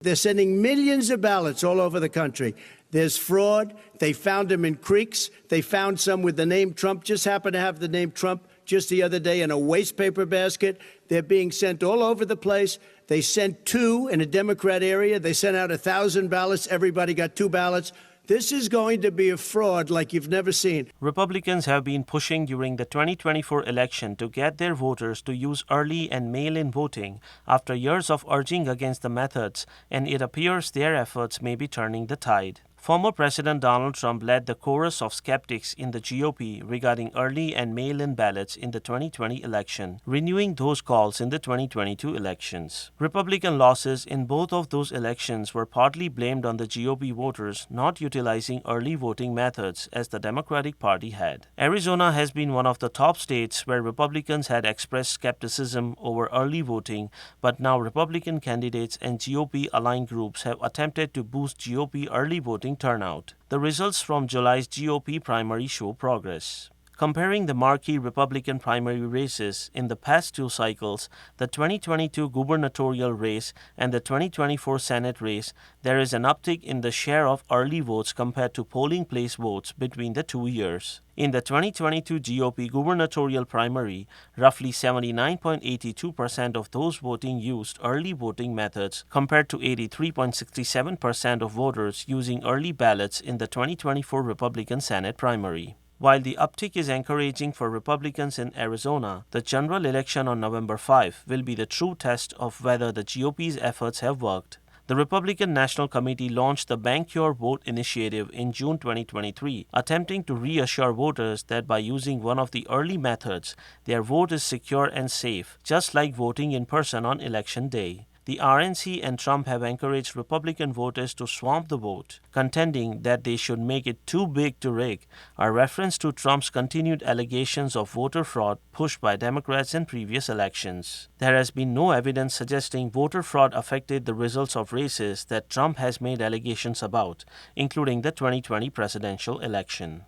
They're sending millions of ballots all over the country. There's fraud. They found them in creeks. They found some with the name Trump, just happened to have the name Trump just the other day in a waste paper basket. They're being sent all over the place. They sent 2 in a Democrat area. They sent out 1,000 ballots. Everybody got 2 ballots. This is going to be a fraud like you've never seen. Republicans have been pushing during the 2024 election to get their voters to use early and mail-in voting after years of urging against the methods, and it appears their efforts may be turning the tide. Former President Donald Trump led the chorus of skeptics in the GOP regarding early and mail-in ballots in the 2020 election, renewing those calls in the 2022 elections. Republican losses in both of those elections were partly blamed on the GOP voters not utilizing early voting methods as the Democratic Party had. Arizona has been one of the top states where Republicans had expressed skepticism over early voting, but now Republican candidates and GOP-aligned groups have attempted to boost GOP early voting turnout. The results from July's GOP primary show progress. Comparing the marquee Republican primary races in the past 2 cycles, the 2022 gubernatorial race and the 2024 Senate race, there is an uptick in the share of early votes compared to polling place votes between the 2 years. In the 2022 GOP gubernatorial primary, roughly 79.82% of those voting used early voting methods compared to 83.67% of voters using early ballots in the 2024 Republican Senate primary. While the uptick is encouraging for Republicans in Arizona, the general election on November 5 will be the true test of whether the GOP's efforts have worked. The Republican National Committee launched the Bank Your Vote initiative in June 2023, attempting to reassure voters that by using one of the early methods, their vote is secure and safe, just like voting in person on Election Day. The RNC and Trump have encouraged Republican voters to swamp the vote, contending that they should make it too big to rig, a reference to Trump's continued allegations of voter fraud pushed by Democrats in previous elections. There has been no evidence suggesting voter fraud affected the results of races that Trump has made allegations about, including the 2020 presidential election.